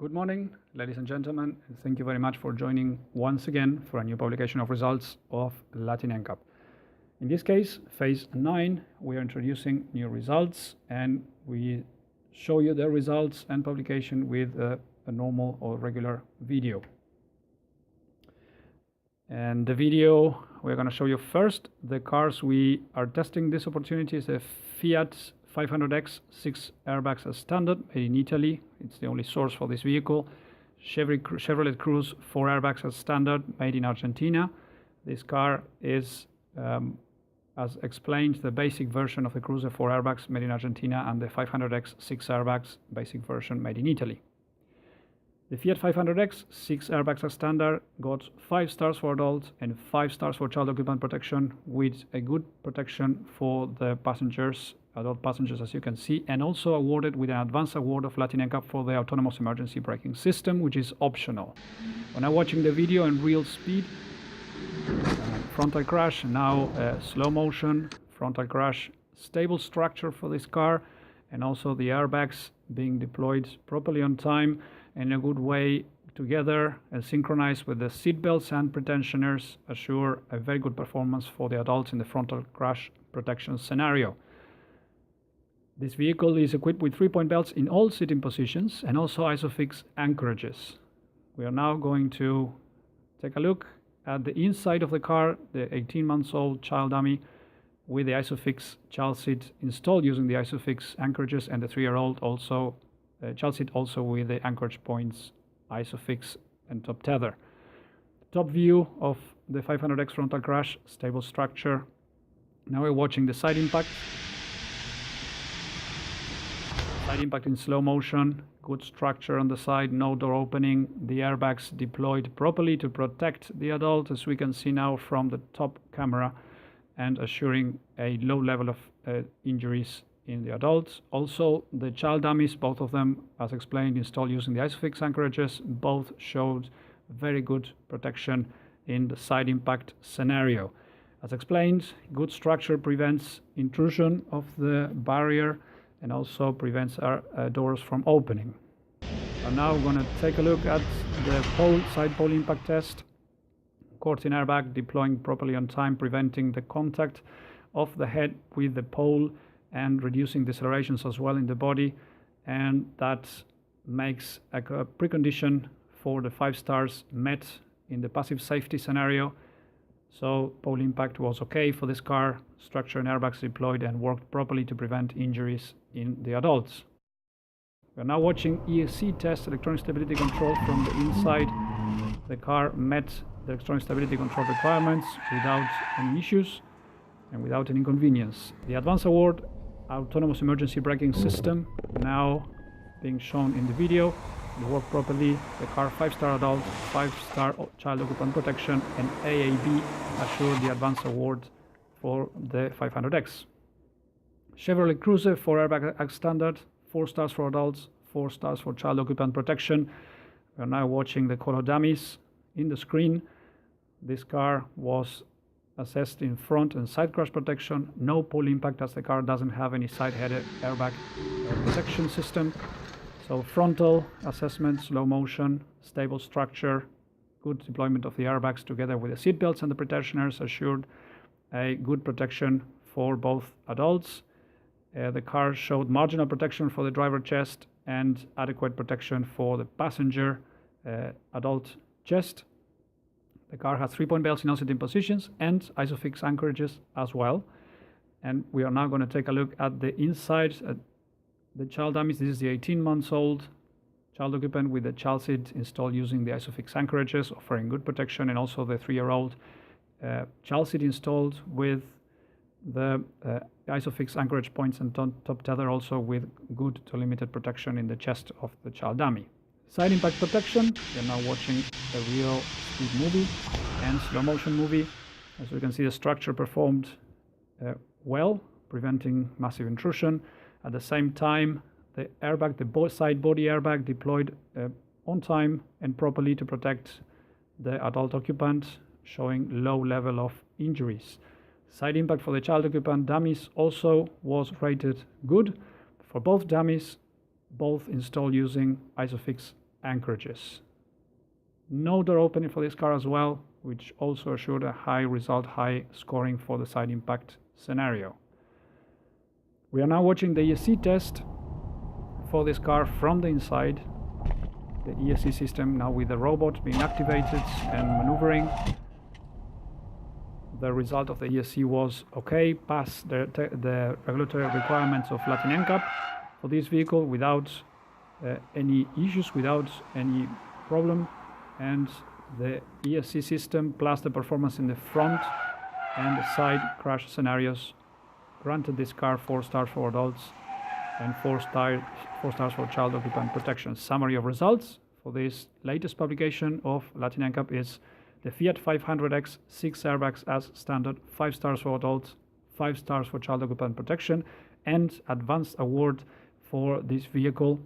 Good morning, ladies and gentlemen, and thank you very much for joining once again for a new publication of results of LatinNCAP. In this case, phase 9, we are introducing new results and we show you the results and publication with a normal or regular video. And the video, we're going to show you first the cars we are testing this opportunity is a Fiat 500X 6 airbags as standard, made in Italy. It's the only source for this vehicle. Chevrolet Cruze 4 airbags as standard, made in Argentina. This car is, as explained, the basic version of the Cruze 4 airbags made in Argentina and the 500X 6 airbags basic version made in Italy. The Fiat 500X 6 airbags as standard got 5 stars for adults and 5 stars for child occupant protection, with a good protection for the passengers, adult passengers, as you can see, and also awarded with an advanced award of LatinNCAP for the autonomous emergency braking system, which is optional. We're now watching the video in real speed. Frontal crash, now slow motion, frontal crash, stable structure for this car, and also the airbags being deployed properly on time in a good way together and synchronized with the seat belts and pretensioners assure a very good performance for the adults in the frontal crash protection scenario. This vehicle is equipped with 3-point belts in all sitting positions and also ISOFIX anchorages. We are now going to take a look at the inside of the car, the 18-month-old child dummy with the ISOFIX child seat installed using the ISOFIX anchorages, and the 3-year-old also child seat also with the anchorage points ISOFIX and top tether. Top view of the 500X frontal crash, stable structure. Now we're watching the side impact. Side impact in slow motion, good structure on the side, no door opening, the airbags deployed properly to protect the adult, as we can see now from the top camera, and assuring a low level of injuries in the adults. Also, the child dummies, both of them, as explained, installed using the ISOFIX anchorages, both showed very good protection in the side impact scenario. As explained, good structure prevents intrusion of the barrier and also prevents our doors from opening. And now we're going to take a look at the side pole impact test. Cortin airbag deploying properly on time, preventing the contact of the head with the pole and reducing decelerations as well in the body, and that makes a precondition for the 5 stars met in the passive safety scenario. So pole impact was okay for this car, structure and airbags deployed and worked properly to prevent injuries in the adults. We are now watching ESC test, electronic stability control from the inside. The car met the electronic stability control requirements without any issues and without an inconvenience. The advanced award, autonomous emergency braking system, now being shown in the video. It worked properly. The car 5-star adult, 5-star child occupant protection, and AAB assured the advanced award for the 500X. Chevrolet Cruze 4 airbag standard, 4 stars for adults, 4 stars for child occupant protection. We are now watching the color dummies in the screen. This car was assessed in front and side crash protection, no pole impact as the car doesn't have any side-headed airbag protection system. So frontal assessment, slow motion, stable structure, good deployment of the airbags together with the seat belts and the pretensioners assured a good protection for both adults. The car showed marginal protection for the driver chest and adequate protection for the passenger adult chest. The car has 3-point belts in all sitting positions and ISOFIX anchorages as well. And we are now going to take a look at the inside, the child dummies. This is the 18-month-old child occupant with the child seat installed using the ISOFIX anchorages, offering good protection, and also the 3-year-old child seat installed with the ISOFIX anchorage points and top tether, also with good to limited protection in the chest of the child dummy. Side impact protection, we are now watching a real speed movie and slow motion movie. As we can see, the structure performed well, preventing massive intrusion. At the same time, the airbag, the side body airbag, deployed on time and properly to protect the adult occupant, showing low level of injuries. Side impact for the child occupant dummies also was rated good for both dummies, both installed using ISOFIX anchorages. No door opening for this car as well, which also assured a high result, high scoring for the side impact scenario. We are now watching the ESC test for this car from the inside. The ESC system now with the robot being activated and maneuvering. The result of the ESC was okay, passed the regulatory requirements of LatinNCAP for this vehicle without any issues, without any problem. And the ESC system plus the performance in the front and the side crash scenarios granted this car 4 stars for adults and 4 stars for child occupant protection. Summary of results for this latest publication of LatinNCAP is the Fiat 500X 6 airbags as standard, 5 stars for adults, 5 stars for child occupant protection, and advanced award for this vehicle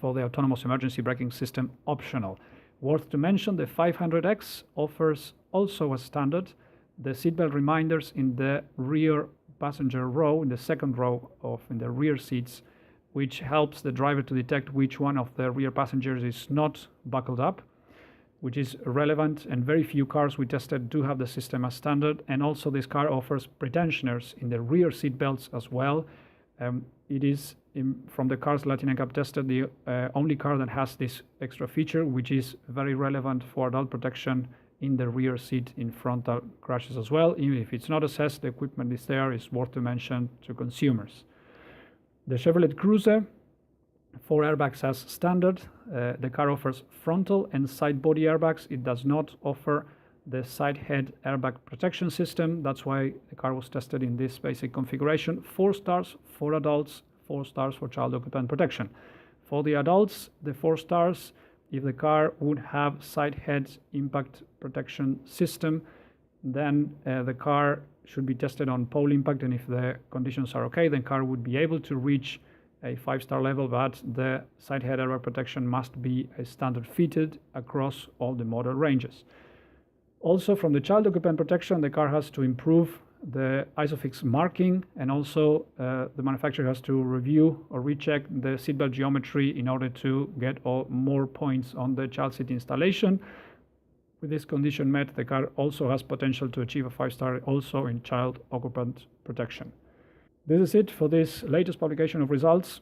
for the autonomous emergency braking system optional. Worth to mention, the 500X offers also as standard the seatbelt reminders in the rear passenger row, in the second row in the rear seats, which helps the driver to detect which one of the rear passengers is not buckled up, which is relevant, and very few cars we tested do have the system as standard. And also this car offers pretensioners in the rear seat belts as well. It is, from the cars LatinNCAP tested, the only car that has this extra feature, which is very relevant for adult protection in the rear seat in frontal crashes as well. Even if it's not assessed, the equipment is there, it's worth to mention to consumers. The Chevrolet Cruze, 4 airbags as standard. The car offers frontal and side body airbags. It does not offer the side head airbag protection system. That's why the car was tested in this basic configuration. 4 stars for adults, 4 stars for child occupant protection. For the adults, the 4 stars, if the car would have side head impact protection system, then the car should be tested on pole impact, and if the conditions are okay, then car would be able to reach a 5-star level, but the side head airbag protection must be a standard fitted across all the model ranges. Also, from the child occupant protection, the car has to improve the ISOFIX marking, and also the manufacturer has to review or recheck the seatbelt geometry in order to get more points on the child seat installation. With this condition met, the car also has potential to achieve a 5-star also in child occupant protection. This is it for this latest publication of results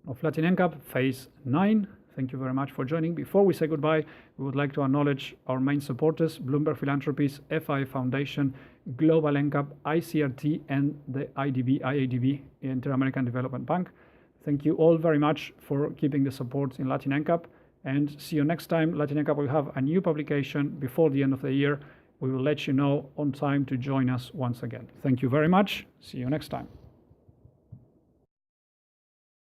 of LatinNCAP Phase 9. Thank you very much for joining. Before we say goodbye, we would like to acknowledge our main supporters: Bloomberg Philanthropies, FI Foundation, Global NCAP, ICRT, and the IADB, Inter-American Development Bank. Thank you all very much for keeping the support in LatinNCAP, and see you next time. LatinNCAP will have a new publication before the end of the year. We will let you know on time to join us once again. Thank you very much. See you next time.